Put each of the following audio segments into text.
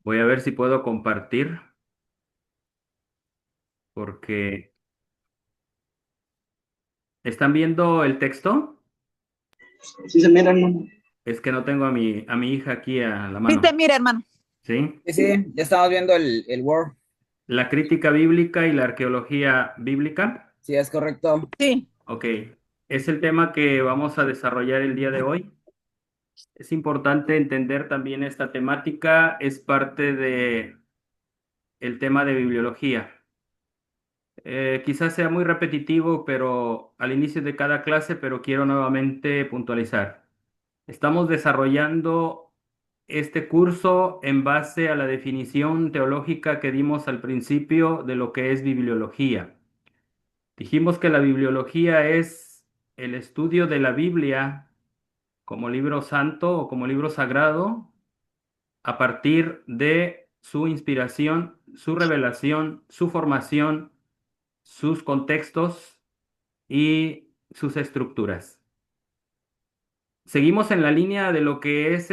Voy a ver si puedo compartir, porque ¿están viendo el texto? Sí se mira, hermano. Es que no tengo a mi hija aquí a la Sí, te mano, mira, hermano. ¿sí? Sí, sí, ya estamos viendo el Word. La crítica bíblica y la arqueología bíblica. Sí, es correcto. Sí. Ok, es el tema que vamos a desarrollar el día de hoy. Es importante entender también esta temática, es parte de el tema de bibliología. Quizás sea muy repetitivo, pero al inicio de cada clase, pero quiero nuevamente puntualizar. Estamos desarrollando este curso en base a la definición teológica que dimos al principio de lo que es bibliología. Dijimos que la bibliología es el estudio de la Biblia como libro santo o como libro sagrado a partir de su inspiración, su revelación, su formación, sus contextos y sus estructuras. Seguimos en la línea de lo que es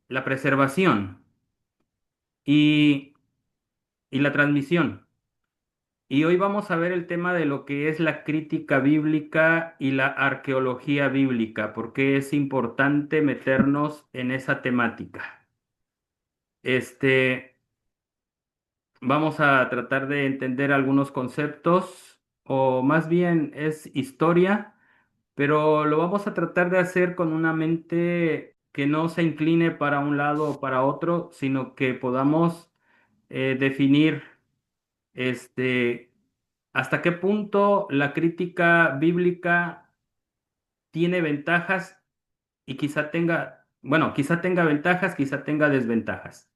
la preservación y, y la transmisión. Y hoy vamos a ver el tema de lo que es la crítica bíblica y la arqueología bíblica, porque es importante meternos en esa temática. Este, Vamos a tratar de entender algunos conceptos, o más bien es historia, pero lo vamos a tratar de hacer con una mente que no se incline para un lado o para otro, sino que podamos definir este, hasta qué punto la crítica bíblica tiene ventajas y quizá tenga, bueno, quizá tenga ventajas, quizá tenga desventajas.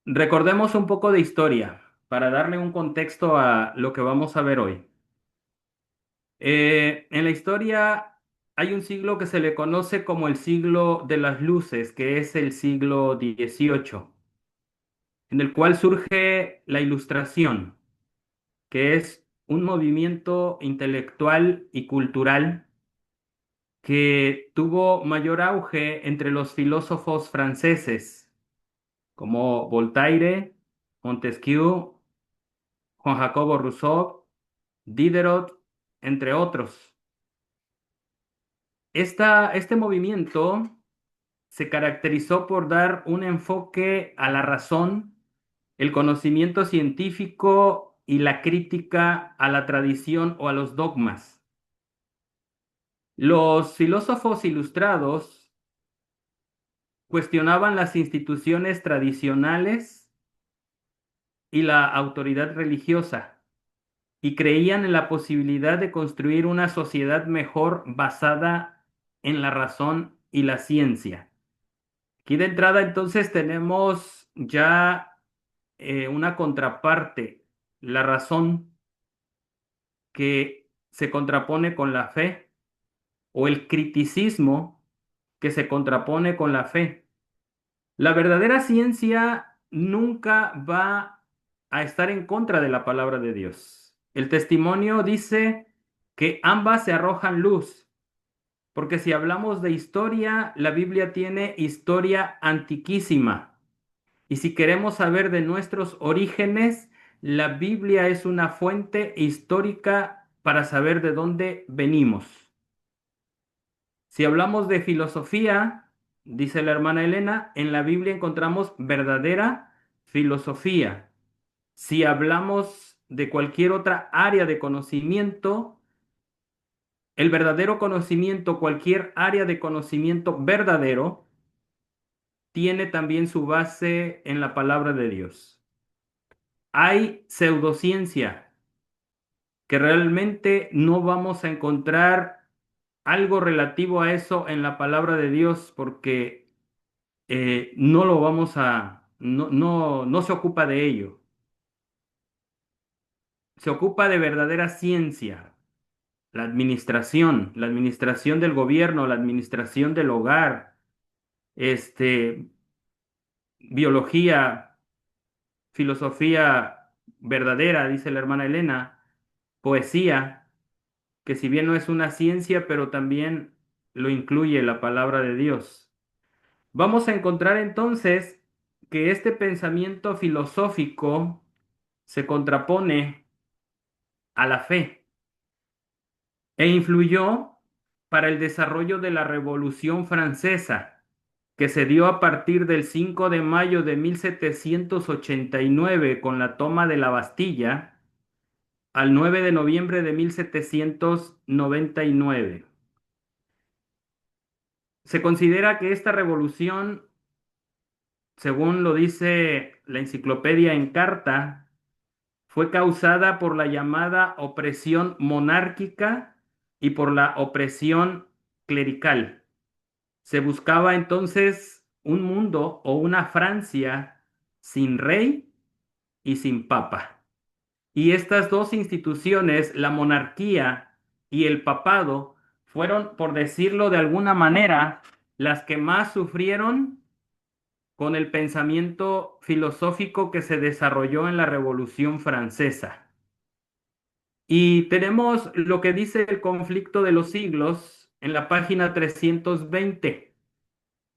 Recordemos un poco de historia para darle un contexto a lo que vamos a ver hoy. En la historia hay un siglo que se le conoce como el siglo de las luces, que es el siglo XVIII, en el cual surge la Ilustración, que es un movimiento intelectual y cultural que tuvo mayor auge entre los filósofos franceses, como Voltaire, Montesquieu, Juan Jacobo Rousseau, Diderot, entre otros. Este movimiento se caracterizó por dar un enfoque a la razón, el conocimiento científico y la crítica a la tradición o a los dogmas. Los filósofos ilustrados cuestionaban las instituciones tradicionales y la autoridad religiosa y creían en la posibilidad de construir una sociedad mejor basada en la razón y la ciencia. Aquí de entrada entonces tenemos ya una contraparte, la razón que se contrapone con la fe o el criticismo que se contrapone con la fe. La verdadera ciencia nunca va a estar en contra de la palabra de Dios. El testimonio dice que ambas se arrojan luz, porque si hablamos de historia, la Biblia tiene historia antiquísima. Y si queremos saber de nuestros orígenes, la Biblia es una fuente histórica para saber de dónde venimos. Si hablamos de filosofía, dice la hermana Elena, en la Biblia encontramos verdadera filosofía. Si hablamos de cualquier otra área de conocimiento, el verdadero conocimiento, cualquier área de conocimiento verdadero, tiene también su base en la palabra de Dios. Hay pseudociencia que realmente no vamos a encontrar algo relativo a eso en la palabra de Dios porque no lo vamos a, no se ocupa de ello. Se ocupa de verdadera ciencia, la administración del gobierno, la administración del hogar, este, biología, filosofía verdadera, dice la hermana Elena, poesía, que si bien no es una ciencia, pero también lo incluye la palabra de Dios. Vamos a encontrar entonces que este pensamiento filosófico se contrapone a la fe e influyó para el desarrollo de la Revolución Francesa, que se dio a partir del 5 de mayo de 1789 con la toma de la Bastilla al 9 de noviembre de 1799. Se considera que esta revolución, según lo dice la enciclopedia Encarta, fue causada por la llamada opresión monárquica y por la opresión clerical. Se buscaba entonces un mundo o una Francia sin rey y sin papa. Y estas dos instituciones, la monarquía y el papado, fueron, por decirlo de alguna manera, las que más sufrieron con el pensamiento filosófico que se desarrolló en la Revolución Francesa. Y tenemos lo que dice el conflicto de los siglos en la página 320.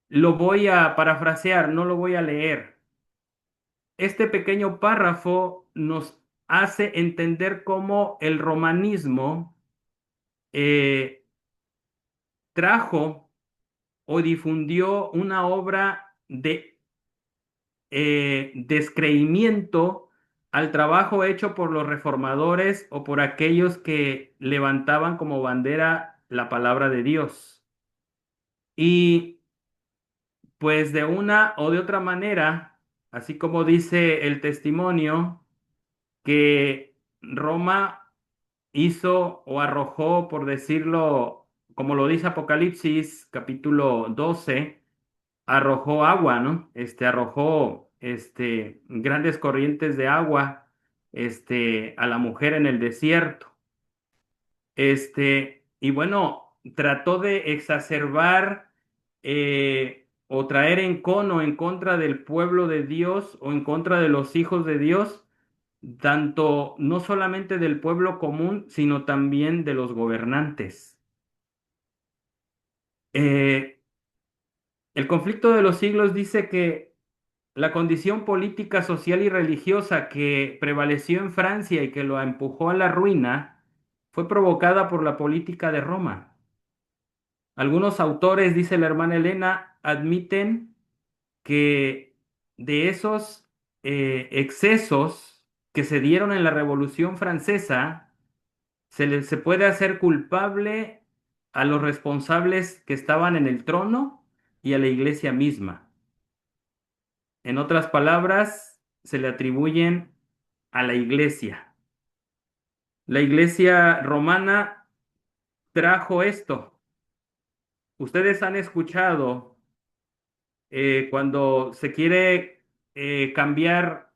Lo voy a parafrasear, no lo voy a leer. Este pequeño párrafo nos hace entender cómo el romanismo eh, trajo o difundió una obra de descreimiento al trabajo hecho por los reformadores o por aquellos que levantaban como bandera la palabra de Dios. Y pues de una o de otra manera, así como dice el testimonio, que Roma hizo o arrojó, por decirlo, como lo dice Apocalipsis capítulo 12, arrojó agua, ¿no? Arrojó, grandes corrientes de agua, a la mujer en el desierto. Y bueno, trató de exacerbar o traer encono en contra del pueblo de Dios o en contra de los hijos de Dios, tanto no solamente del pueblo común, sino también de los gobernantes. Eh, el conflicto de los siglos dice que la condición política, social y religiosa que prevaleció en Francia y que lo empujó a la ruina fue provocada por la política de Roma. Algunos autores, dice la hermana Elena, admiten que de esos excesos que se dieron en la Revolución Francesa, se puede hacer culpable a los responsables que estaban en el trono y a la iglesia misma. En otras palabras, se le atribuyen a la iglesia. La iglesia romana trajo esto. Ustedes han escuchado cuando se quiere cambiar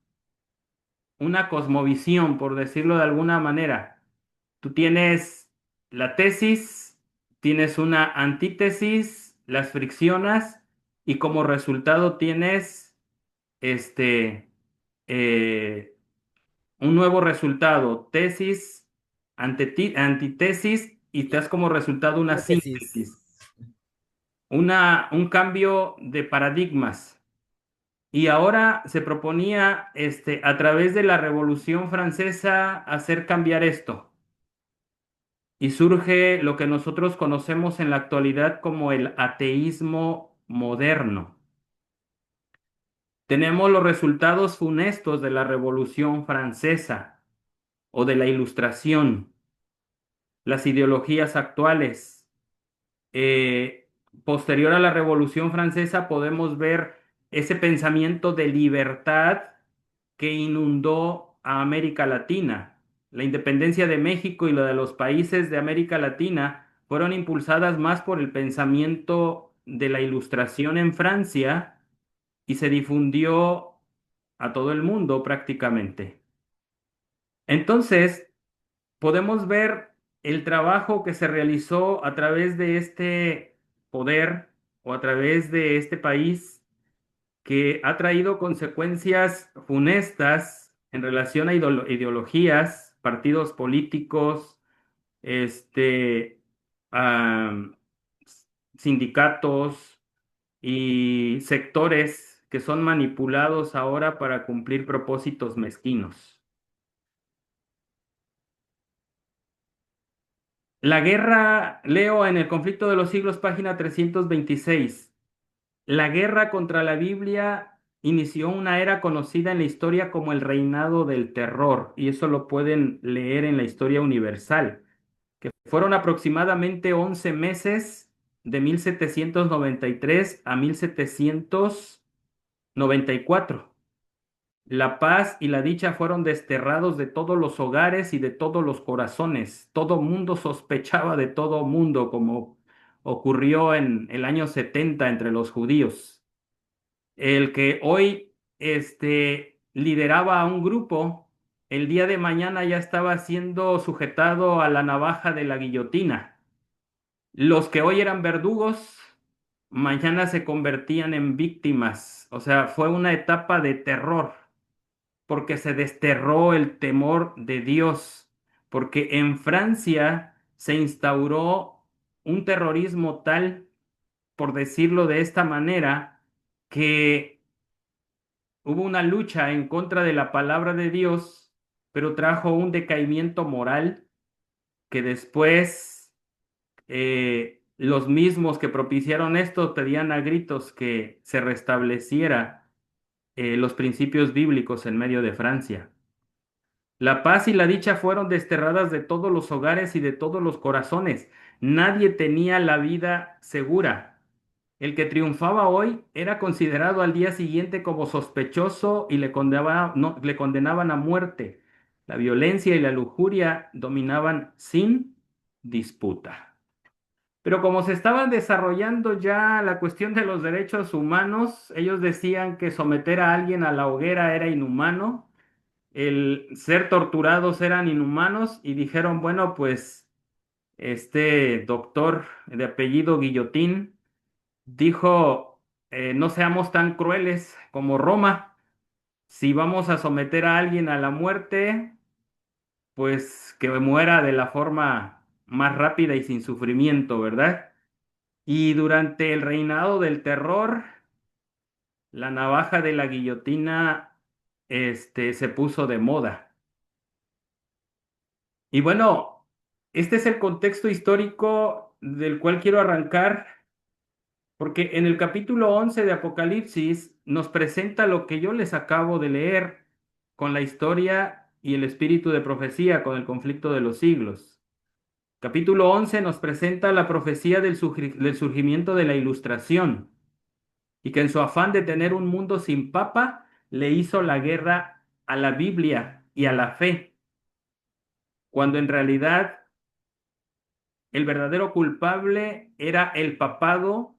una cosmovisión, por decirlo de alguna manera. Tú tienes la tesis, tienes una antítesis, las friccionas y como resultado tienes este, eh, un nuevo resultado, tesis, antitesis y te das como resultado una Hipótesis. síntesis, un cambio de paradigmas. Y ahora se proponía, a través de la Revolución Francesa, hacer cambiar esto. Y surge lo que nosotros conocemos en la actualidad como el ateísmo moderno. Tenemos los resultados funestos de la Revolución Francesa o de la Ilustración, las ideologías actuales. Eh, Posterior a la Revolución Francesa podemos ver ese pensamiento de libertad que inundó a América Latina. La independencia de México y la de los países de América Latina fueron impulsadas más por el pensamiento de la Ilustración en Francia y se difundió a todo el mundo prácticamente. Entonces, podemos ver el trabajo que se realizó a través de este poder o a través de este país que ha traído consecuencias funestas en relación a ideologías, partidos políticos, este, am, sindicatos y sectores que son manipulados ahora para cumplir propósitos mezquinos. La guerra, leo en el conflicto de los siglos, página 326. La guerra contra la Biblia inició una era conocida en la historia como el reinado del terror, y eso lo pueden leer en la historia universal, que fueron aproximadamente 11 meses de 1793 a 1794. La paz y la dicha fueron desterrados de todos los hogares y de todos los corazones. Todo mundo sospechaba de todo mundo, como ocurrió en el año 70 entre los judíos. El que hoy lideraba a un grupo, el día de mañana ya estaba siendo sujetado a la navaja de la guillotina. Los que hoy eran verdugos, mañana se convertían en víctimas. O sea, fue una etapa de terror porque se desterró el temor de Dios, porque en Francia se instauró un terrorismo tal, por decirlo de esta manera, que hubo una lucha en contra de la palabra de Dios, pero trajo un decaimiento moral que después los mismos que propiciaron esto pedían a gritos que se restableciera los principios bíblicos en medio de Francia. La paz y la dicha fueron desterradas de todos los hogares y de todos los corazones. Nadie tenía la vida segura. El que triunfaba hoy era considerado al día siguiente como sospechoso y le condenaban a muerte. La violencia y la lujuria dominaban sin disputa. Pero como se estaban desarrollando ya la cuestión de los derechos humanos, ellos decían que someter a alguien a la hoguera era inhumano, el ser torturados eran inhumanos y dijeron, bueno, pues este doctor de apellido Guillotín dijo, no seamos tan crueles como Roma. Si vamos a someter a alguien a la muerte, pues que muera de la forma más rápida y sin sufrimiento, ¿verdad? Y durante el reinado del terror, la navaja de la guillotina, se puso de moda. Y bueno, este es el contexto histórico del cual quiero arrancar, porque en el capítulo 11 de Apocalipsis nos presenta lo que yo les acabo de leer con la historia y el espíritu de profecía, con el conflicto de los siglos. Capítulo 11 nos presenta la profecía del surgimiento de la Ilustración y que en su afán de tener un mundo sin papa le hizo la guerra a la Biblia y a la fe, cuando en realidad el verdadero culpable era el papado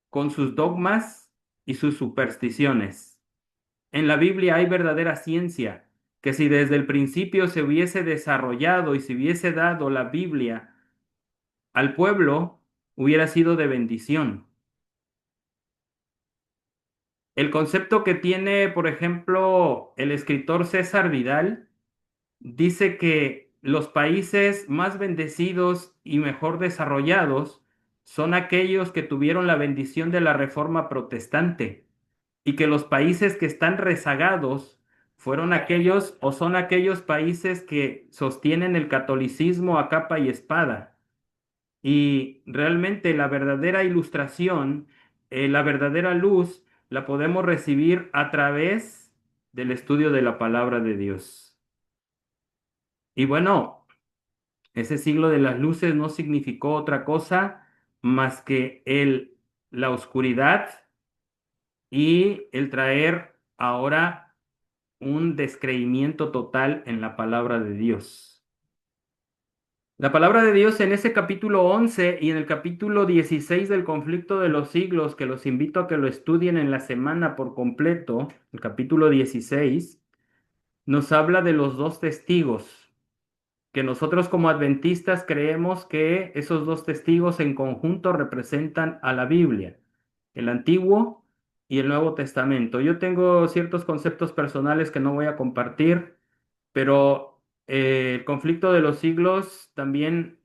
con sus dogmas y sus supersticiones. En la Biblia hay verdadera ciencia, que si desde el principio se hubiese desarrollado y se hubiese dado la Biblia al pueblo, hubiera sido de bendición. El concepto que tiene, por ejemplo, el escritor César Vidal, dice que los países más bendecidos y mejor desarrollados son aquellos que tuvieron la bendición de la Reforma Protestante y que los países que están rezagados fueron aquellos o son aquellos países que sostienen el catolicismo a capa y espada. Y realmente la verdadera ilustración, la verdadera luz, la podemos recibir a través del estudio de la palabra de Dios. Y bueno, ese siglo de las luces no significó otra cosa más que la oscuridad y el traer ahora un descreimiento total en la palabra de Dios. La palabra de Dios en ese capítulo 11 y en el capítulo 16 del conflicto de los siglos, que los invito a que lo estudien en la semana por completo, el capítulo 16, nos habla de los dos testigos, que nosotros como adventistas creemos que esos dos testigos en conjunto representan a la Biblia, el Antiguo y el Nuevo Testamento. Yo tengo ciertos conceptos personales que no voy a compartir, pero el conflicto de los siglos también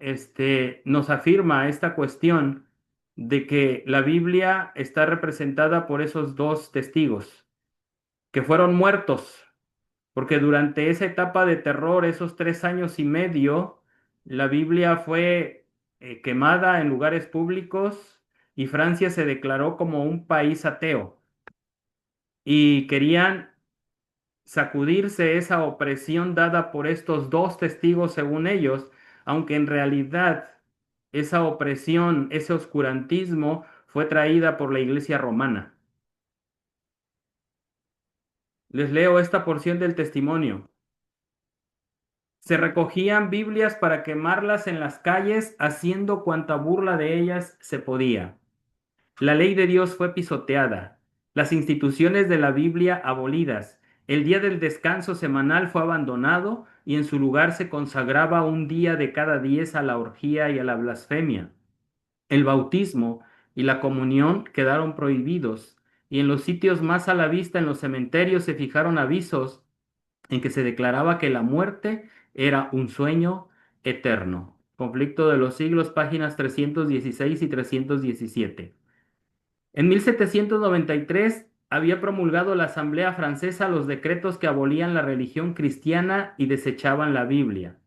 nos afirma esta cuestión de que la Biblia está representada por esos dos testigos que fueron muertos, porque durante esa etapa de terror, esos 3 años y medio, la Biblia fue quemada en lugares públicos y Francia se declaró como un país ateo y querían sacudirse esa opresión dada por estos dos testigos según ellos, aunque en realidad esa opresión, ese oscurantismo fue traída por la Iglesia romana. Les leo esta porción del testimonio. Se recogían Biblias para quemarlas en las calles, haciendo cuanta burla de ellas se podía. La ley de Dios fue pisoteada, las instituciones de la Biblia abolidas, el día del descanso semanal fue abandonado y en su lugar se consagraba un día de cada 10 a la orgía y a la blasfemia. El bautismo y la comunión quedaron prohibidos y en los sitios más a la vista, en los cementerios, se fijaron avisos en que se declaraba que la muerte era un sueño eterno. Conflicto de los siglos, páginas 316 y 317. En 1793 había promulgado la Asamblea Francesa los decretos que abolían la religión cristiana y desechaban la Biblia.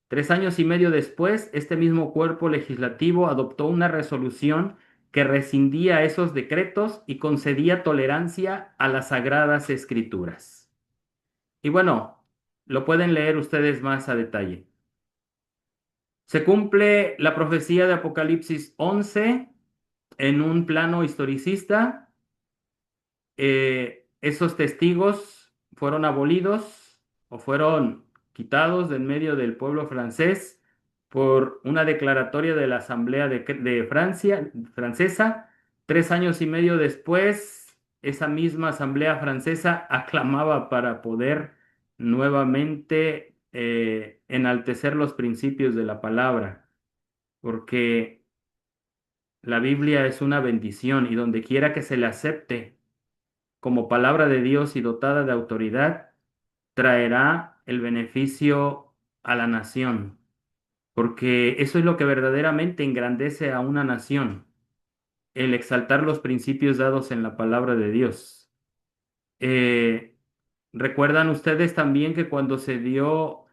3 años y medio después, este mismo cuerpo legislativo adoptó una resolución que rescindía esos decretos y concedía tolerancia a las sagradas escrituras. Y bueno, lo pueden leer ustedes más a detalle. Se cumple la profecía de Apocalipsis 11 en un plano historicista. Esos testigos fueron abolidos o fueron quitados de en medio del pueblo francés por una declaratoria de la Asamblea de Francia, francesa. 3 años y medio después, esa misma Asamblea francesa aclamaba para poder nuevamente enaltecer los principios de la palabra, porque la Biblia es una bendición y donde quiera que se le acepte como palabra de Dios y dotada de autoridad, traerá el beneficio a la nación, porque eso es lo que verdaderamente engrandece a una nación, el exaltar los principios dados en la palabra de Dios. Eh, ¿Recuerdan ustedes también que cuando se dio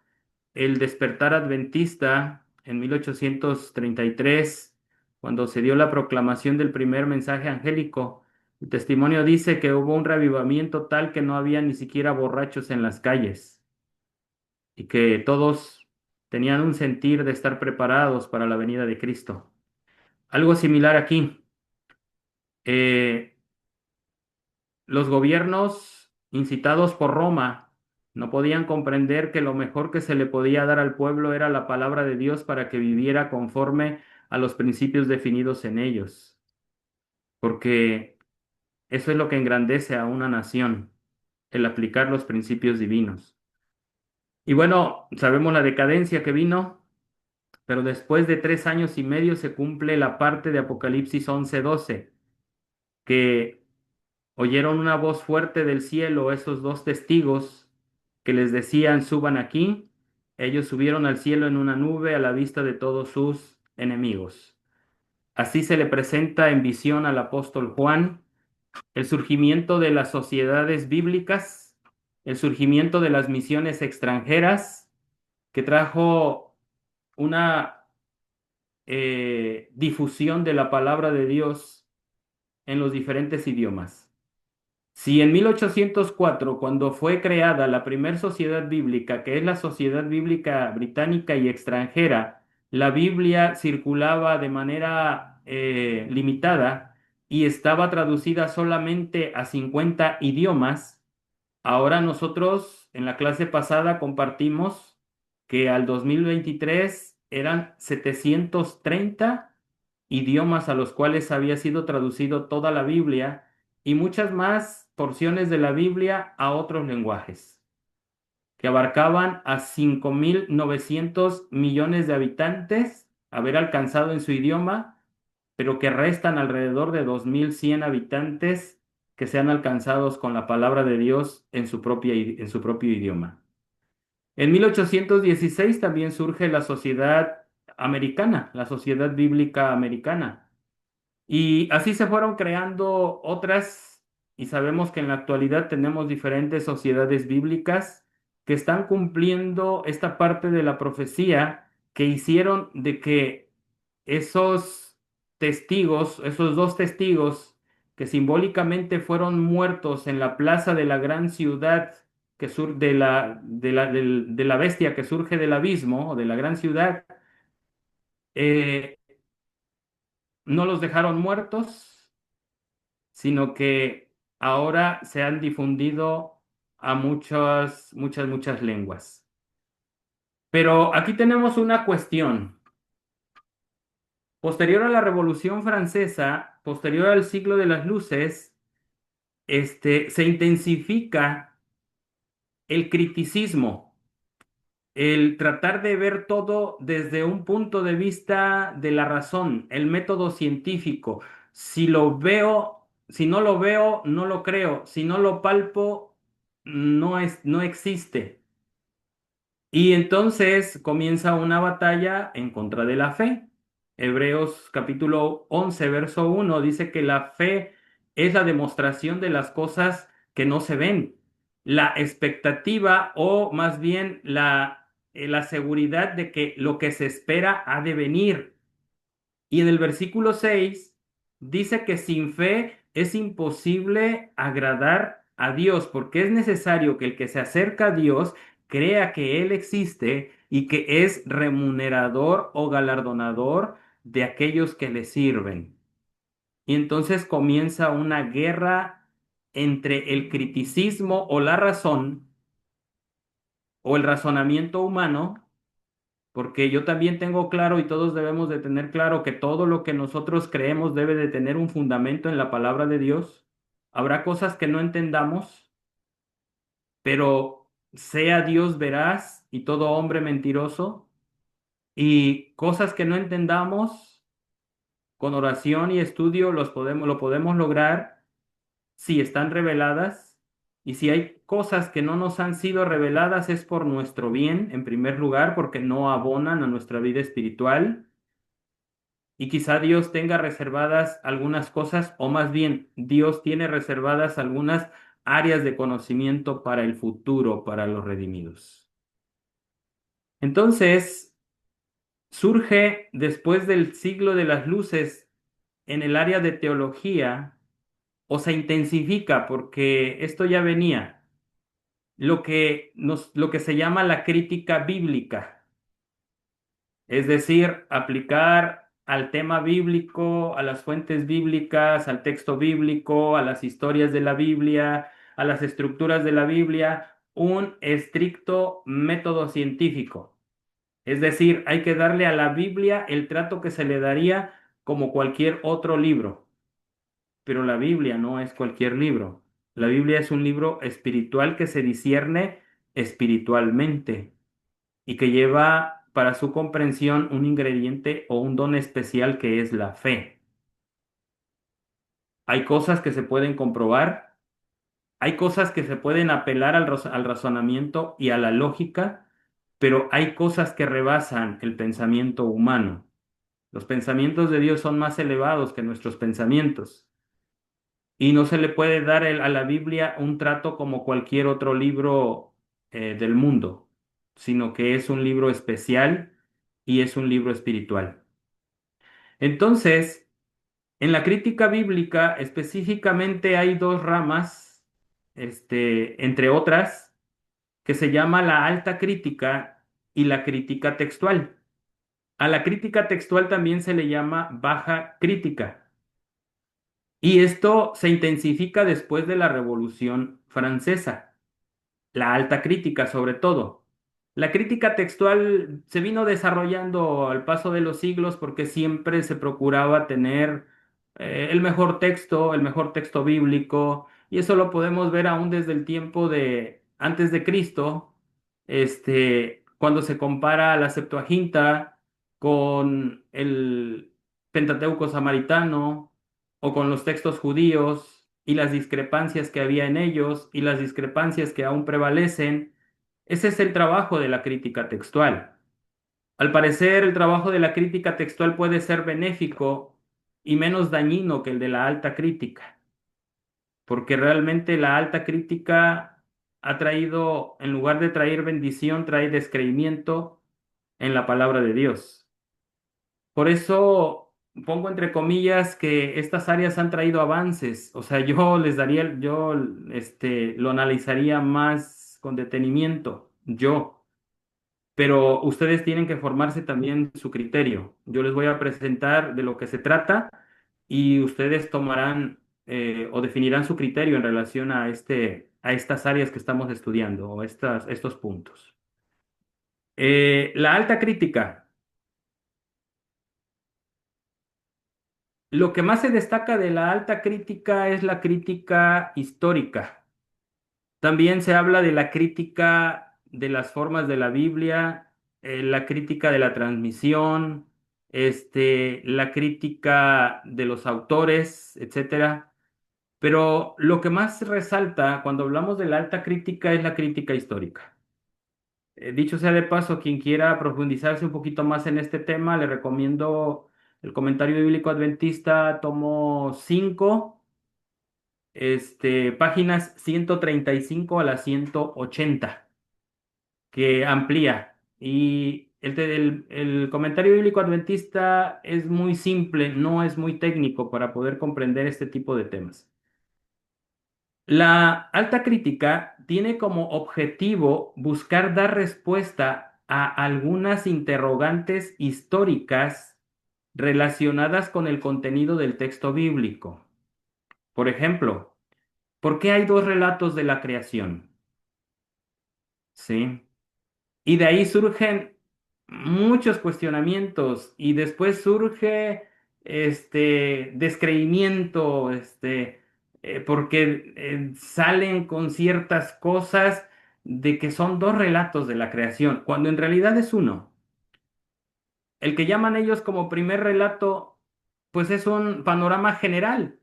el despertar adventista en 1833, cuando se dio la proclamación del primer mensaje angélico, el testimonio dice que hubo un revivamiento tal que no había ni siquiera borrachos en las calles y que todos tenían un sentir de estar preparados para la venida de Cristo? Algo similar aquí. Eh, Los gobiernos incitados por Roma no podían comprender que lo mejor que se le podía dar al pueblo era la palabra de Dios para que viviera conforme a los principios definidos en ellos, porque eso es lo que engrandece a una nación, el aplicar los principios divinos. Y bueno, sabemos la decadencia que vino, pero después de 3 años y medio se cumple la parte de Apocalipsis 11:12, que oyeron una voz fuerte del cielo, esos dos testigos que les decían, suban aquí. Ellos subieron al cielo en una nube a la vista de todos sus enemigos. Así se le presenta en visión al apóstol Juan el surgimiento de las sociedades bíblicas, el surgimiento de las misiones extranjeras, que trajo una difusión de la palabra de Dios en los diferentes idiomas. Si en 1804, cuando fue creada la primera sociedad bíblica, que es la Sociedad Bíblica Británica y Extranjera, la Biblia circulaba de manera limitada y estaba traducida solamente a 50 idiomas, ahora nosotros en la clase pasada compartimos que al 2023 eran 730 idiomas a los cuales había sido traducido toda la Biblia y muchas más porciones de la Biblia a otros lenguajes, que abarcaban a 5.900 millones de habitantes haber alcanzado en su idioma, pero que restan alrededor de 2.100 habitantes que sean alcanzados con la palabra de Dios en su propio idioma. En 1816 también surge la Sociedad Americana, la Sociedad Bíblica Americana, Y así se fueron creando otras, y sabemos que en la actualidad tenemos diferentes sociedades bíblicas que están cumpliendo esta parte de la profecía que hicieron de que esos testigos, esos dos testigos que simbólicamente fueron muertos en la plaza de la gran ciudad que de la bestia que surge del abismo, o de la gran ciudad, eh, no los dejaron muertos, sino que ahora se han difundido a muchas lenguas. Pero aquí tenemos una cuestión. Posterior a la Revolución Francesa, posterior al siglo de las luces, se intensifica el criticismo, el tratar de ver todo desde un punto de vista de la razón, el método científico. Si lo veo, si no lo veo, no lo creo. Si no lo palpo, no existe. Y entonces comienza una batalla en contra de la fe. Hebreos capítulo 11 verso 1 dice que la fe es la demostración de las cosas que no se ven, la expectativa o más bien la seguridad de que lo que se espera ha de venir. Y en el versículo 6 dice que sin fe es imposible agradar a Dios, porque es necesario que el que se acerca a Dios crea que Él existe y que es remunerador o galardonador de aquellos que le sirven. Y entonces comienza una guerra entre el criticismo o la razón o el razonamiento humano, porque yo también tengo claro y todos debemos de tener claro que todo lo que nosotros creemos debe de tener un fundamento en la palabra de Dios. Habrá cosas que no entendamos, pero sea Dios veraz y todo hombre mentiroso, y cosas que no entendamos, con oración y estudio lo podemos lograr si están reveladas, y si hay cosas que no nos han sido reveladas es por nuestro bien, en primer lugar, porque no abonan a nuestra vida espiritual. Y quizá Dios tenga reservadas algunas cosas, o más bien Dios tiene reservadas algunas áreas de conocimiento para el futuro, para los redimidos. Entonces, surge después del siglo de las luces en el área de teología, o se intensifica porque esto ya venía, lo que se llama la crítica bíblica. Es decir, aplicar al tema bíblico, a las fuentes bíblicas, al texto bíblico, a las historias de la Biblia, a las estructuras de la Biblia, un estricto método científico. Es decir, hay que darle a la Biblia el trato que se le daría como cualquier otro libro. Pero la Biblia no es cualquier libro. La Biblia es un libro espiritual que se discierne espiritualmente y que lleva para su comprensión un ingrediente o un don especial que es la fe. Hay cosas que se pueden comprobar, hay cosas que se pueden apelar al razonamiento y a la lógica, pero hay cosas que rebasan el pensamiento humano. Los pensamientos de Dios son más elevados que nuestros pensamientos y no se le puede dar a la Biblia un trato como cualquier otro libro del mundo, sino que es un libro especial y es un libro espiritual. Entonces, en la crítica bíblica específicamente hay dos ramas, entre otras, que se llama la alta crítica y la crítica textual. A la crítica textual también se le llama baja crítica. Y esto se intensifica después de la Revolución Francesa. La alta crítica sobre todo. La crítica textual se vino desarrollando al paso de los siglos porque siempre se procuraba tener el mejor texto bíblico, y eso lo podemos ver aún desde el tiempo de antes de Cristo, cuando se compara la Septuaginta con el Pentateuco samaritano o con los textos judíos y las discrepancias que había en ellos y las discrepancias que aún prevalecen. Ese es el trabajo de la crítica textual. Al parecer, el trabajo de la crítica textual puede ser benéfico y menos dañino que el de la alta crítica, porque realmente la alta crítica ha traído, en lugar de traer bendición, trae descreimiento en la palabra de Dios. Por eso pongo entre comillas que estas áreas han traído avances. O sea, yo les daría, yo lo analizaría más con detenimiento, yo. Pero ustedes tienen que formarse también su criterio. Yo les voy a presentar de lo que se trata y ustedes tomarán o definirán su criterio en relación a a estas áreas que estamos estudiando o estos puntos. La alta crítica. Lo que más se destaca de la alta crítica es la crítica histórica. También se habla de la crítica de las formas de la Biblia, la crítica de la transmisión, la crítica de los autores, etcétera. Pero lo que más resalta cuando hablamos de la alta crítica es la crítica histórica. Dicho sea de paso, quien quiera profundizarse un poquito más en este tema, le recomiendo el Comentario Bíblico Adventista, tomo 5, páginas 135 a la 180, que amplía. Y el Comentario Bíblico Adventista es muy simple, no es muy técnico para poder comprender este tipo de temas. La alta crítica tiene como objetivo buscar dar respuesta a algunas interrogantes históricas relacionadas con el contenido del texto bíblico. Por ejemplo, ¿por qué hay dos relatos de la creación? ¿Sí? Y de ahí surgen muchos cuestionamientos y después surge este descreimiento, porque salen con ciertas cosas de que son dos relatos de la creación, cuando en realidad es uno. El que llaman ellos como primer relato, pues es un panorama general.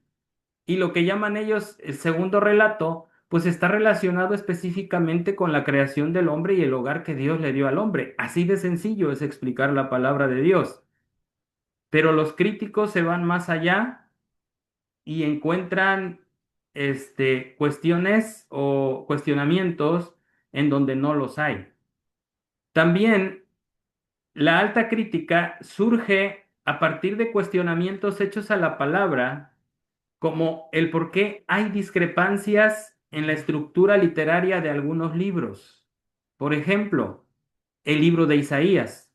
Y lo que llaman ellos el segundo relato, pues está relacionado específicamente con la creación del hombre y el hogar que Dios le dio al hombre. Así de sencillo es explicar la palabra de Dios. Pero los críticos se van más allá y encuentran cuestiones o cuestionamientos en donde no los hay. También la alta crítica surge a partir de cuestionamientos hechos a la palabra como el por qué hay discrepancias en la estructura literaria de algunos libros. Por ejemplo, el libro de Isaías,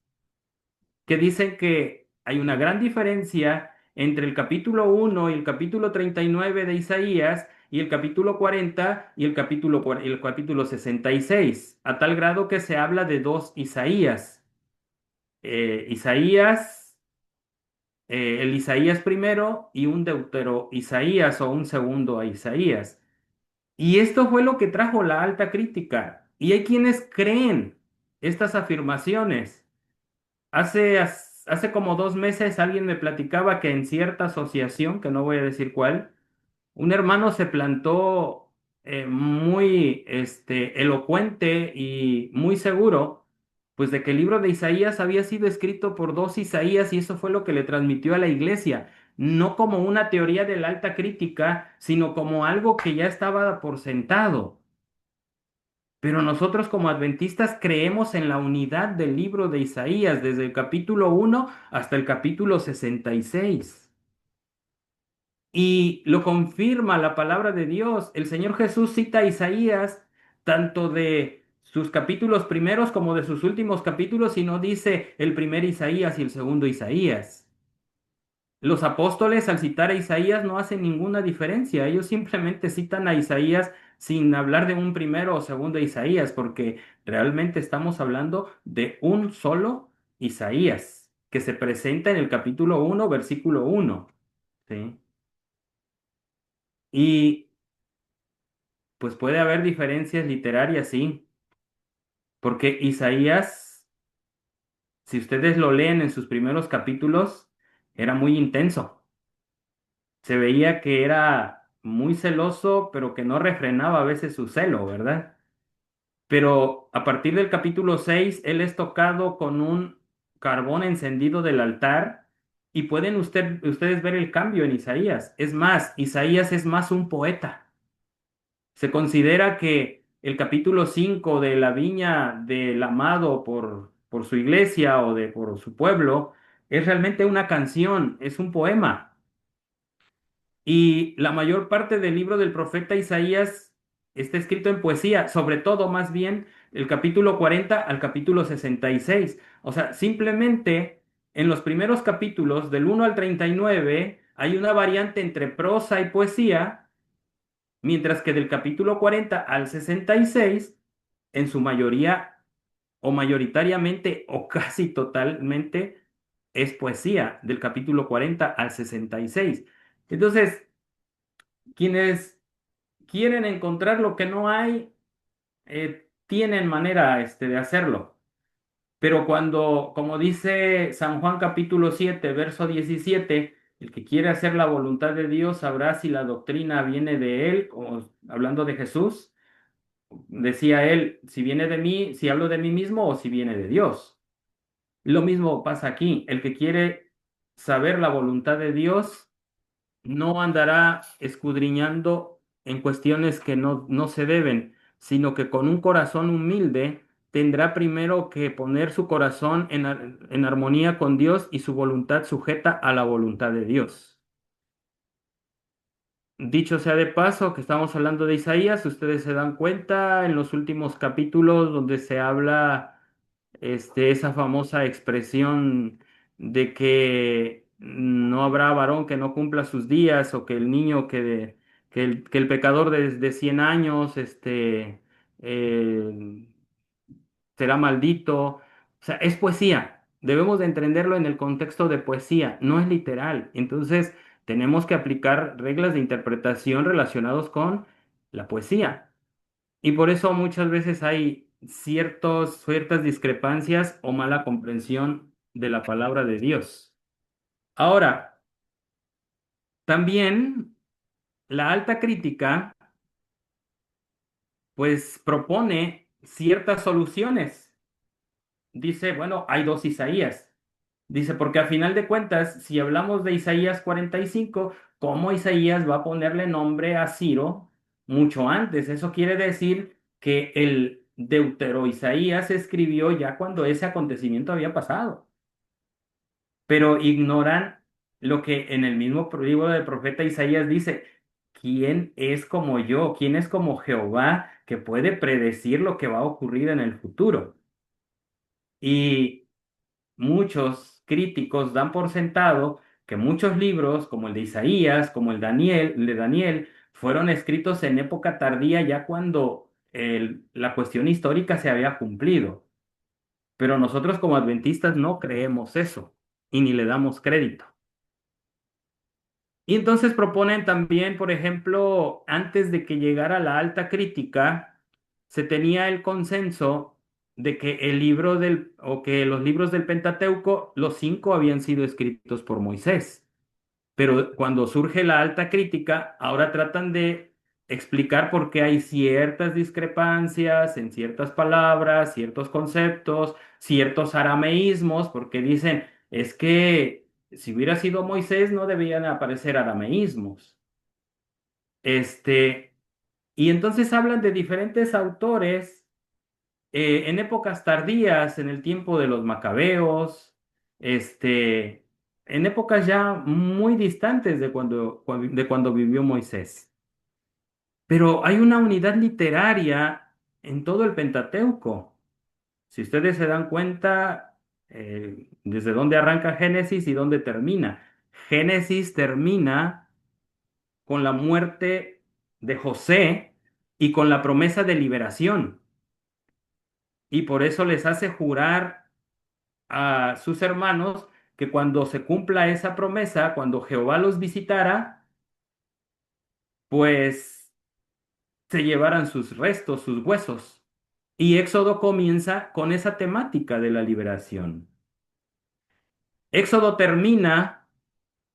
que dicen que hay una gran diferencia entre el capítulo 1 y el capítulo 39 de Isaías y el capítulo 40 y el capítulo 66, a tal grado que se habla de dos Isaías. Isaías el Isaías primero y un deutero Isaías o un segundo a Isaías. Y esto fue lo que trajo la alta crítica. Y hay quienes creen estas afirmaciones. Hace como 2 meses alguien me platicaba que en cierta asociación, que no voy a decir cuál, un hermano se plantó muy elocuente y muy seguro, pues de que el libro de Isaías había sido escrito por dos Isaías y eso fue lo que le transmitió a la iglesia, no como una teoría de la alta crítica, sino como algo que ya estaba por sentado. Pero nosotros como adventistas creemos en la unidad del libro de Isaías, desde el capítulo 1 hasta el capítulo 66. Y lo confirma la palabra de Dios. El Señor Jesús cita a Isaías tanto de sus capítulos primeros como de sus últimos capítulos y no dice el primer Isaías y el segundo Isaías. Los apóstoles al citar a Isaías no hacen ninguna diferencia. Ellos simplemente citan a Isaías sin hablar de un primero o segundo Isaías, porque realmente estamos hablando de un solo Isaías que se presenta en el capítulo 1, versículo 1. ¿Sí? Y pues puede haber diferencias literarias, sí, porque Isaías, si ustedes lo leen en sus primeros capítulos, era muy intenso. Se veía que era muy celoso, pero que no refrenaba a veces su celo, ¿verdad? Pero a partir del capítulo 6, él es tocado con un carbón encendido del altar Y pueden ustedes ver el cambio en Isaías. Es más, Isaías es más un poeta. Se considera que el capítulo 5 de la viña del amado por su iglesia o por su pueblo es realmente una canción, es un poema. Y la mayor parte del libro del profeta Isaías está escrito en poesía, sobre todo más bien el capítulo 40 al capítulo 66. O sea, simplemente en los primeros capítulos del 1 al 39 hay una variante entre prosa y poesía, mientras que del capítulo 40 al 66, en su mayoría o mayoritariamente o casi totalmente, es poesía del capítulo 40 al 66. Entonces, quienes quieren encontrar lo que no hay, tienen manera, de hacerlo. Pero cuando, como dice San Juan capítulo 7 verso 17, el que quiere hacer la voluntad de Dios sabrá si la doctrina viene de él, o hablando de Jesús, decía él, si viene de mí, si hablo de mí mismo o si viene de Dios. Lo mismo pasa aquí. El que quiere saber la voluntad de Dios no andará escudriñando en cuestiones que no se deben, sino que con un corazón humilde tendrá primero que poner su corazón en armonía con Dios y su voluntad sujeta a la voluntad de Dios. Dicho sea de paso, que estamos hablando de Isaías, ustedes se dan cuenta en los últimos capítulos donde se habla, esa famosa expresión de que no habrá varón que no cumpla sus días, o que el niño que el pecador de 100 años, eh, será maldito. O sea, es poesía. Debemos de entenderlo en el contexto de poesía, no es literal. Entonces, tenemos que aplicar reglas de interpretación relacionados con la poesía. Y por eso muchas veces hay ciertas discrepancias o mala comprensión de la palabra de Dios. Ahora, también la alta crítica, pues propone ciertas soluciones. Dice, bueno, hay dos Isaías. Dice, porque a final de cuentas, si hablamos de Isaías 45, ¿cómo Isaías va a ponerle nombre a Ciro mucho antes? Eso quiere decir que el Deutero Isaías se escribió ya cuando ese acontecimiento había pasado, pero ignoran lo que en el mismo libro del profeta Isaías dice: ¿quién es como yo? ¿Quién es como Jehová que puede predecir lo que va a ocurrir en el futuro? Y muchos críticos dan por sentado que muchos libros, como el de Isaías, como el de Daniel, fueron escritos en época tardía, ya cuando la cuestión histórica se había cumplido. Pero nosotros como adventistas no creemos eso y ni le damos crédito. Y entonces proponen también, por ejemplo, antes de que llegara la alta crítica, se tenía el consenso de que o que los libros del Pentateuco, los cinco habían sido escritos por Moisés. Pero cuando surge la alta crítica, ahora tratan de explicar por qué hay ciertas discrepancias en ciertas palabras, ciertos conceptos, ciertos arameísmos, porque dicen, es que si hubiera sido Moisés no debían aparecer arameísmos. Este, y entonces hablan de diferentes autores en épocas tardías, en el tiempo de los macabeos, en épocas ya muy distantes de cuando vivió Moisés. Pero hay una unidad literaria en todo el Pentateuco. Si ustedes se dan cuenta, desde dónde arranca Génesis y dónde termina. Génesis termina con la muerte de José y con la promesa de liberación. Y por eso les hace jurar a sus hermanos que cuando se cumpla esa promesa, cuando Jehová los visitara, pues se llevaran sus restos, sus huesos. Y Éxodo comienza con esa temática de la liberación. Éxodo termina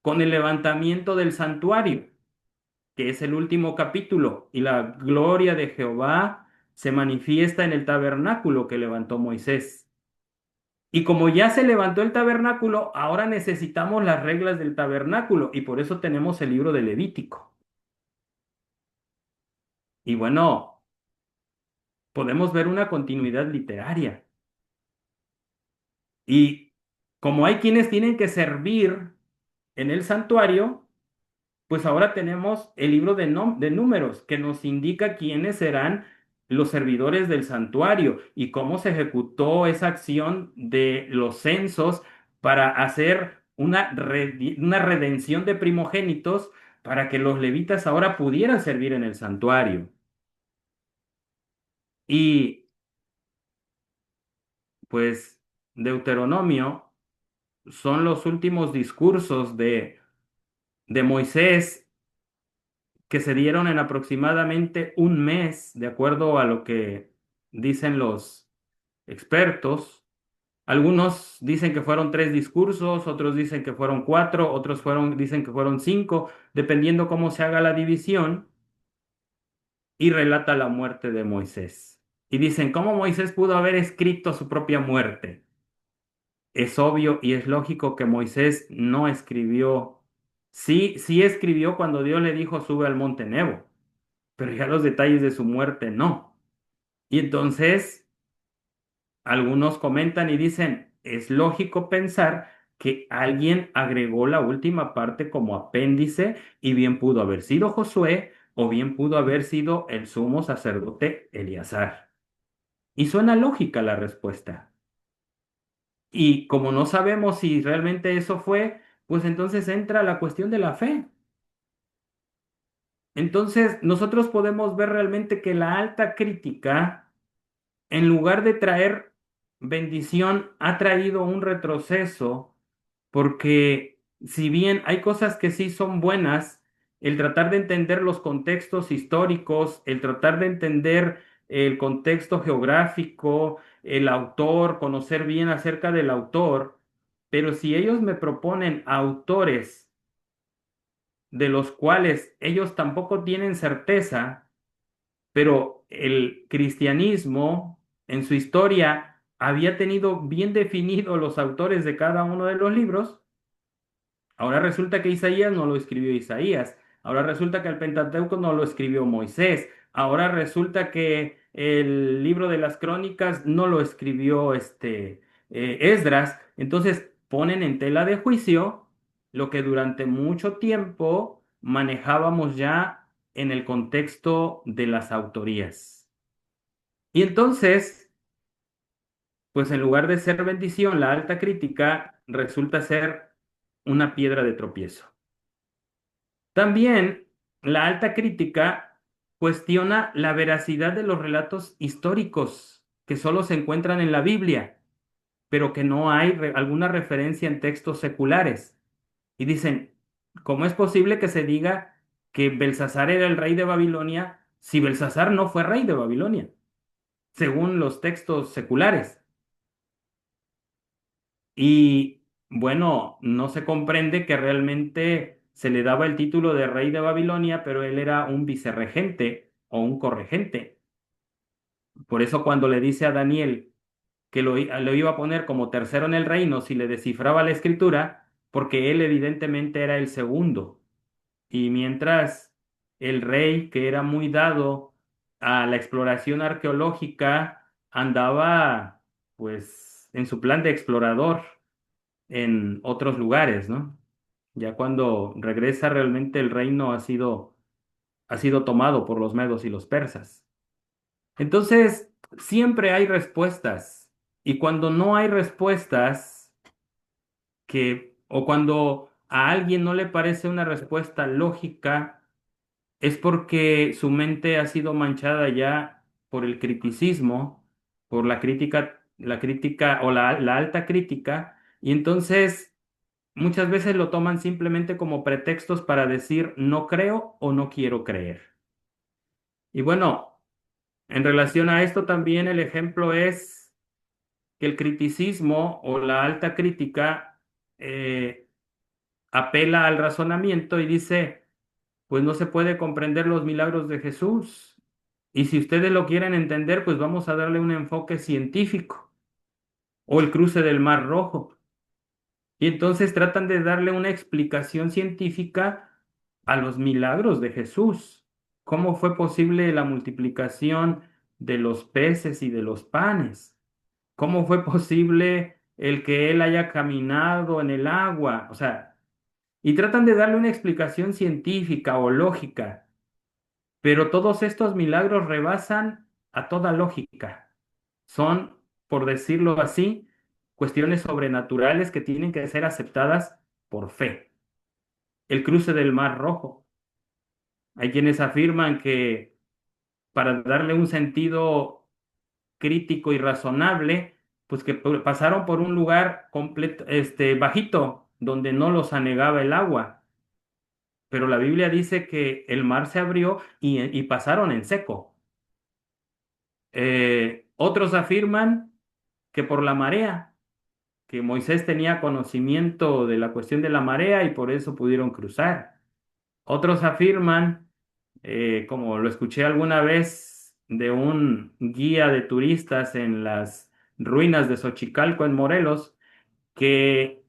con el levantamiento del santuario, que es el último capítulo, y la gloria de Jehová se manifiesta en el tabernáculo que levantó Moisés. Y como ya se levantó el tabernáculo, ahora necesitamos las reglas del tabernáculo y por eso tenemos el libro de Levítico. Y bueno, podemos ver una continuidad literaria. Y como hay quienes tienen que servir en el santuario, pues ahora tenemos el libro de números que nos indica quiénes serán los servidores del santuario y cómo se ejecutó esa acción de los censos para hacer una redención de primogénitos para que los levitas ahora pudieran servir en el santuario. Y pues Deuteronomio son los últimos discursos de Moisés que se dieron en aproximadamente un mes, de acuerdo a lo que dicen los expertos. Algunos dicen que fueron 3 discursos, otros dicen que fueron 4, dicen que fueron 5, dependiendo cómo se haga la división, y relata la muerte de Moisés. Y dicen, ¿cómo Moisés pudo haber escrito su propia muerte? Es obvio y es lógico que Moisés no escribió, sí, sí escribió cuando Dios le dijo sube al monte Nebo, pero ya los detalles de su muerte no. Y entonces algunos comentan y dicen, es lógico pensar que alguien agregó la última parte como apéndice y bien pudo haber sido Josué o bien pudo haber sido el sumo sacerdote Eleazar. Y suena lógica la respuesta. Y como no sabemos si realmente eso fue, pues entonces entra la cuestión de la fe. Entonces nosotros podemos ver realmente que la alta crítica, en lugar de traer bendición, ha traído un retroceso, porque si bien hay cosas que sí son buenas, el tratar de entender los contextos históricos, el tratar de entender el contexto geográfico, el autor, conocer bien acerca del autor, pero si ellos me proponen autores de los cuales ellos tampoco tienen certeza, pero el cristianismo en su historia había tenido bien definidos los autores de cada uno de los libros. Ahora resulta que Isaías no lo escribió Isaías. Ahora resulta que el Pentateuco no lo escribió Moisés. Ahora resulta que el libro de las crónicas no lo escribió Esdras. Entonces ponen en tela de juicio lo que durante mucho tiempo manejábamos ya en el contexto de las autorías. Y entonces, pues en lugar de ser bendición, la alta crítica resulta ser una piedra de tropiezo. También la alta crítica cuestiona la veracidad de los relatos históricos que solo se encuentran en la Biblia, pero que no hay alguna referencia en textos seculares. Y dicen, ¿cómo es posible que se diga que Belsasar era el rey de Babilonia si Belsasar no fue rey de Babilonia, según los textos seculares? Y bueno, no se comprende que realmente se le daba el título de rey de Babilonia, pero él era un vicerregente o un corregente. Por eso cuando le dice a Daniel que lo iba a poner como tercero en el reino si le descifraba la escritura, porque él evidentemente era el segundo. Y mientras el rey, que era muy dado a la exploración arqueológica, andaba pues en su plan de explorador en otros lugares, ¿no? Ya cuando regresa realmente el reino ha sido tomado por los medos y los persas. Entonces, siempre hay respuestas. Y cuando no hay respuestas, o cuando a alguien no le parece una respuesta lógica, es porque su mente ha sido manchada ya por el criticismo, por la crítica o la alta crítica, y entonces muchas veces lo toman simplemente como pretextos para decir no creo o no quiero creer. Y bueno, en relación a esto también el ejemplo es que el criticismo o la alta crítica eh, apela al razonamiento y dice, pues no se puede comprender los milagros de Jesús. Y si ustedes lo quieren entender, pues vamos a darle un enfoque científico. o el cruce del Mar Rojo. Y entonces tratan de darle una explicación científica a los milagros de Jesús. ¿Cómo fue posible la multiplicación de los peces y de los panes? ¿Cómo fue posible el que él haya caminado en el agua? O sea, y tratan de darle una explicación científica o lógica, pero todos estos milagros rebasan a toda lógica. Son, por decirlo así, cuestiones sobrenaturales que tienen que ser aceptadas por fe. El cruce del Mar Rojo. Hay quienes afirman que para darle un sentido crítico y razonable, pues que pasaron por un lugar bajito, donde no los anegaba el agua. Pero la Biblia dice que el mar se abrió y pasaron en seco. Otros afirman que por la marea, que Moisés tenía conocimiento de la cuestión de la marea y por eso pudieron cruzar. Otros afirman, como lo escuché alguna vez de un guía de turistas en las ruinas de Xochicalco en Morelos, que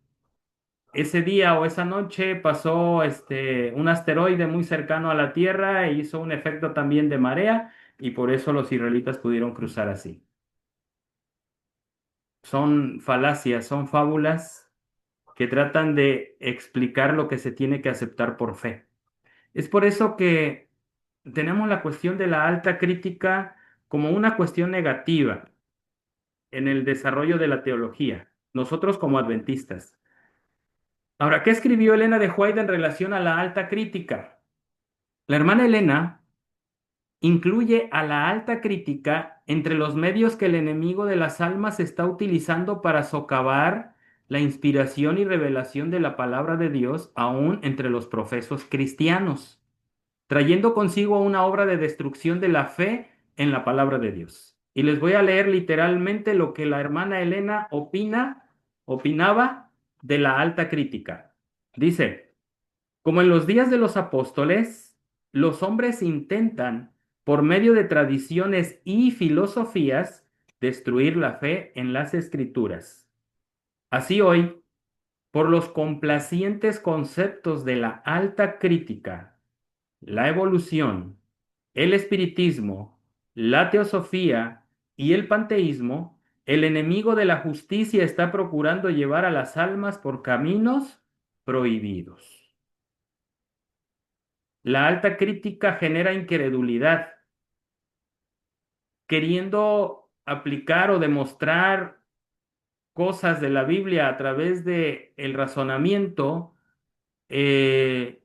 ese día o esa noche pasó un asteroide muy cercano a la Tierra e hizo un efecto también de marea y por eso los israelitas pudieron cruzar así. Son falacias, son fábulas que tratan de explicar lo que se tiene que aceptar por fe. Es por eso que tenemos la cuestión de la alta crítica como una cuestión negativa en el desarrollo de la teología, nosotros como adventistas. Ahora, ¿qué escribió Elena de White en relación a la alta crítica? La hermana Elena incluye a la alta crítica entre los medios que el enemigo de las almas está utilizando para socavar la inspiración y revelación de la palabra de Dios aún entre los profesos cristianos, trayendo consigo una obra de destrucción de la fe en la palabra de Dios. Y les voy a leer literalmente lo que la hermana Elena opinaba de la alta crítica. Dice, como en los días de los apóstoles, los hombres intentan, por medio de tradiciones y filosofías, destruir la fe en las escrituras. Así hoy, por los complacientes conceptos de la alta crítica, la evolución, el espiritismo, la teosofía y el panteísmo, el enemigo de la justicia está procurando llevar a las almas por caminos prohibidos. La alta crítica genera incredulidad, queriendo aplicar o demostrar cosas de la Biblia a través de el razonamiento, eh,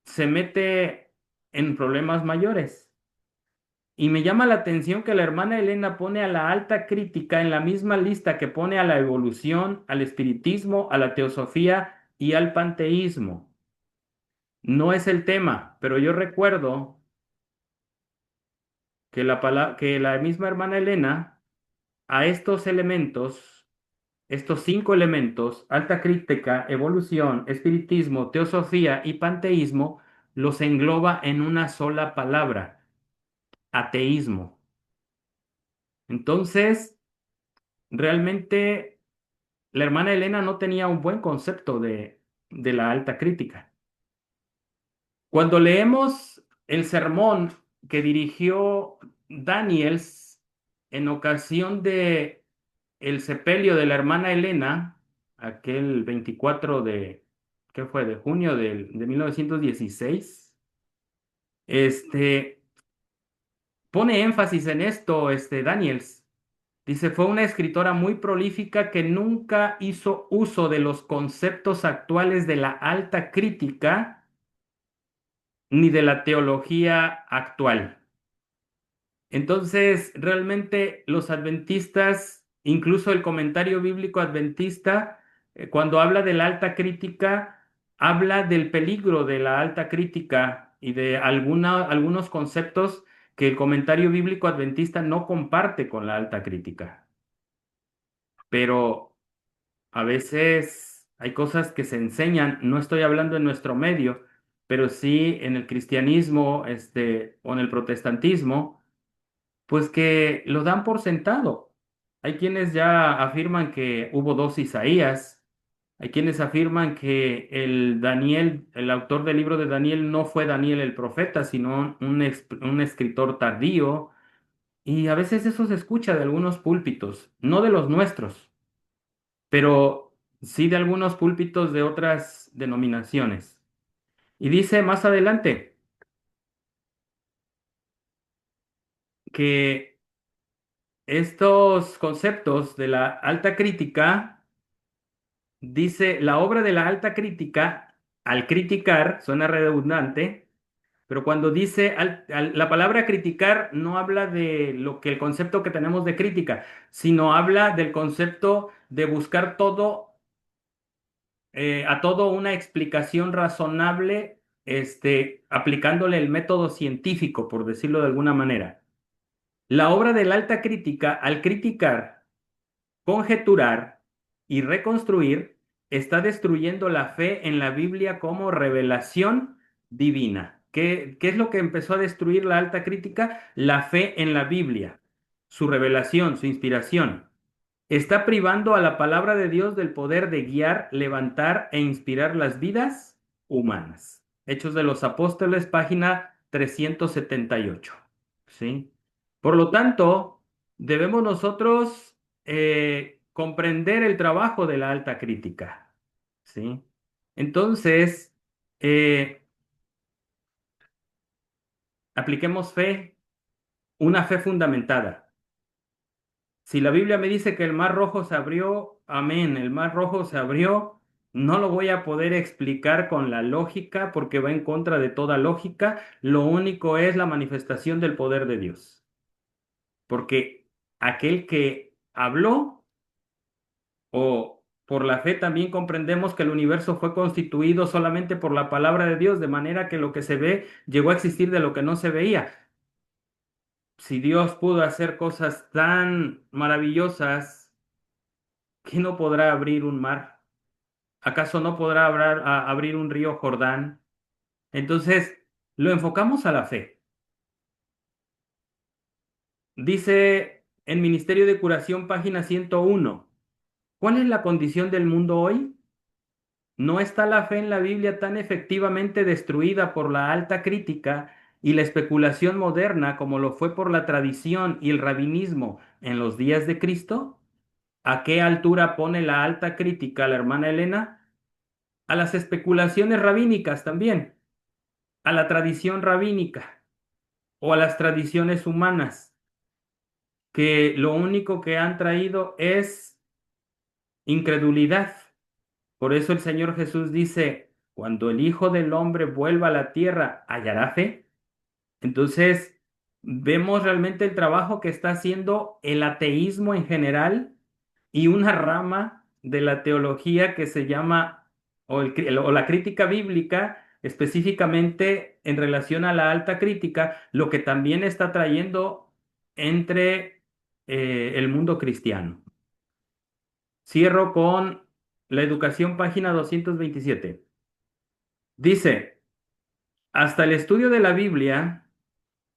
se mete en problemas mayores. Y me llama la atención que la hermana Elena pone a la alta crítica en la misma lista que pone a la evolución, al espiritismo, a la teosofía y al panteísmo. No es el tema, pero yo recuerdo que que la misma hermana Elena a estos elementos, estos cinco elementos, alta crítica, evolución, espiritismo, teosofía y panteísmo, los engloba en una sola palabra, ateísmo. Entonces, realmente la hermana Elena no tenía un buen concepto de la alta crítica. Cuando leemos el sermón que dirigió Daniels en ocasión de el sepelio de la hermana Elena, aquel 24 ¿qué fue? De junio de 1916, pone énfasis en esto, Daniels. Dice, fue una escritora muy prolífica que nunca hizo uso de los conceptos actuales de la alta crítica ni de la teología actual. Entonces, realmente los adventistas, incluso el comentario bíblico adventista, cuando habla de la alta crítica, habla del peligro de la alta crítica y de algunos conceptos que el comentario bíblico adventista no comparte con la alta crítica. Pero a veces hay cosas que se enseñan, no estoy hablando en nuestro medio, pero sí en el cristianismo, o en el protestantismo, pues que lo dan por sentado. Hay quienes ya afirman que hubo dos Isaías. Hay quienes afirman que el Daniel, el autor del libro de Daniel, no fue Daniel el profeta, sino un escritor tardío. Y a veces eso se escucha de algunos púlpitos, no de los nuestros, pero sí de algunos púlpitos de otras denominaciones. Y dice más adelante que estos conceptos de la alta crítica, dice, la obra de la alta crítica, al criticar, suena redundante, pero cuando dice la palabra criticar no habla de lo que el concepto que tenemos de crítica, sino habla del concepto de buscar a todo una explicación razonable, aplicándole el método científico, por decirlo de alguna manera. La obra de la alta crítica, al criticar, conjeturar y reconstruir, está destruyendo la fe en la Biblia como revelación divina. ¿Qué es lo que empezó a destruir la alta crítica? La fe en la Biblia, su revelación, su inspiración. Está privando a la palabra de Dios del poder de guiar, levantar e inspirar las vidas humanas. Hechos de los Apóstoles, página 378. ¿Sí? Por lo tanto, debemos nosotros comprender el trabajo de la alta crítica. ¿Sí? Entonces, eh, apliquemos fe, una fe fundamentada. Si la Biblia me dice que el mar rojo se abrió, amén, el mar rojo se abrió, no lo voy a poder explicar con la lógica porque va en contra de toda lógica, lo único es la manifestación del poder de Dios. Porque aquel que habló, o por la fe también comprendemos que el universo fue constituido solamente por la palabra de Dios, de manera que lo que se ve llegó a existir de lo que no se veía. Si Dios pudo hacer cosas tan maravillosas, ¿qué no podrá abrir un mar? ¿Acaso no podrá abrir un río Jordán? Entonces, lo enfocamos a la fe. Dice en Ministerio de Curación, página 101, ¿cuál es la condición del mundo hoy? ¿No está la fe en la Biblia tan efectivamente destruida por la alta crítica y la especulación moderna como lo fue por la tradición y el rabinismo en los días de Cristo? ¿A qué altura pone la alta crítica la hermana Elena? A las especulaciones rabínicas también, a la tradición rabínica o a las tradiciones humanas, que lo único que han traído es incredulidad. Por eso el Señor Jesús dice, cuando el Hijo del Hombre vuelva a la tierra, ¿hallará fe? Entonces, vemos realmente el trabajo que está haciendo el ateísmo en general y una rama de la teología que se llama, o la crítica bíblica, específicamente en relación a la alta crítica, lo que también está trayendo entre el mundo cristiano. Cierro con la educación, página 227. Dice, hasta el estudio de la Biblia,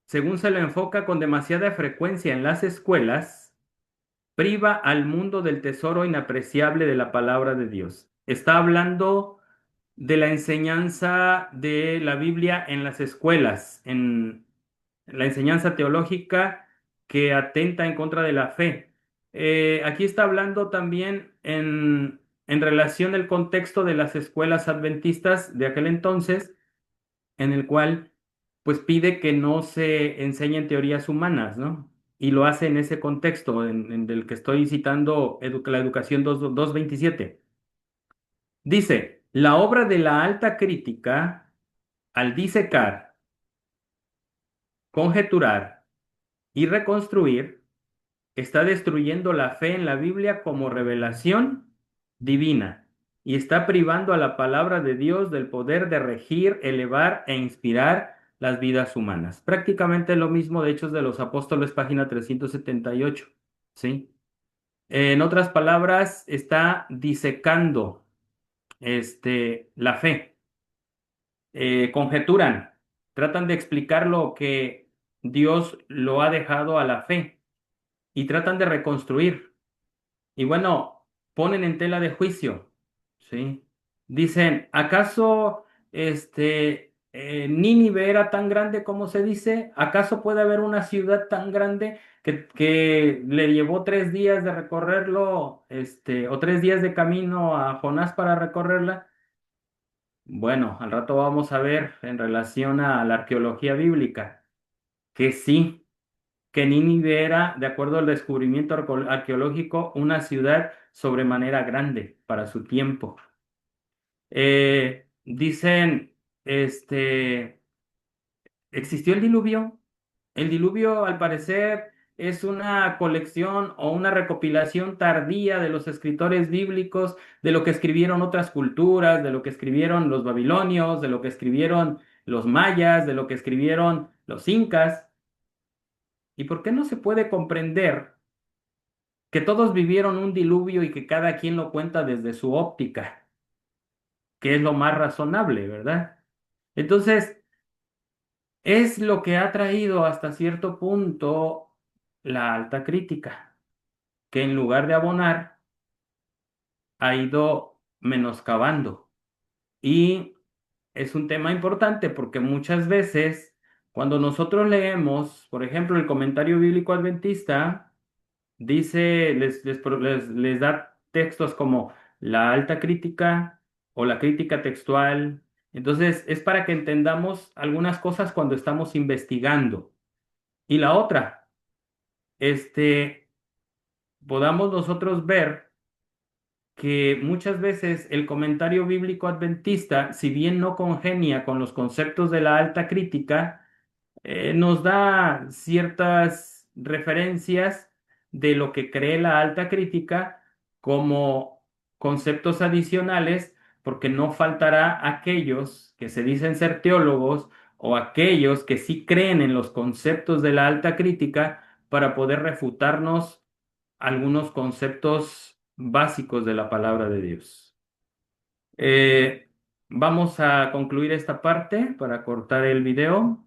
según se lo enfoca con demasiada frecuencia en las escuelas, priva al mundo del tesoro inapreciable de la palabra de Dios. Está hablando de la enseñanza de la Biblia en las escuelas, en la enseñanza teológica que atenta en contra de la fe. Aquí está hablando también en relación al contexto de las escuelas adventistas de aquel entonces, en el cual pues pide que no se enseñen teorías humanas, ¿no? Y lo hace en ese contexto, en del que estoy citando la educación 227. Dice, la obra de la alta crítica, al disecar, conjeturar y reconstruir, está destruyendo la fe en la Biblia como revelación divina y está privando a la palabra de Dios del poder de regir, elevar e inspirar las vidas humanas. Prácticamente lo mismo de Hechos de los Apóstoles, página 378. ¿Sí? En otras palabras, está disecando la fe. Conjeturan, tratan de explicar lo que Dios lo ha dejado a la fe y tratan de reconstruir. Y bueno, ponen en tela de juicio, ¿sí? Dicen, ¿acaso Nínive era tan grande como se dice? ¿Acaso puede haber una ciudad tan grande que le llevó 3 días de recorrerlo, o 3 días de camino a Jonás para recorrerla? Bueno, al rato vamos a ver en relación a la arqueología bíblica que sí, que Nínive era, de acuerdo al descubrimiento arqueológico, una ciudad sobremanera grande para su tiempo. Dicen, ¿existió el diluvio? El diluvio, al parecer, es una colección o una recopilación tardía de los escritores bíblicos, de lo que escribieron otras culturas, de lo que escribieron los babilonios, de lo que escribieron los mayas, de lo que escribieron los incas. ¿Y por qué no se puede comprender que todos vivieron un diluvio y que cada quien lo cuenta desde su óptica, que es lo más razonable, ¿verdad? Entonces, es lo que ha traído hasta cierto punto la alta crítica, que en lugar de abonar, ha ido menoscabando. Y es un tema importante porque muchas veces, cuando nosotros leemos, por ejemplo, el comentario bíblico adventista, dice, les da textos como la alta crítica o la crítica textual. Entonces, es para que entendamos algunas cosas cuando estamos investigando. Y la otra, este, podamos nosotros ver que muchas veces el comentario bíblico adventista, si bien no congenia con los conceptos de la alta crítica, nos da ciertas referencias de lo que cree la alta crítica como conceptos adicionales, porque no faltará aquellos que se dicen ser teólogos o aquellos que sí creen en los conceptos de la alta crítica para poder refutarnos algunos conceptos básicos de la palabra de Dios. Eh, Vamos a concluir esta parte para cortar el video.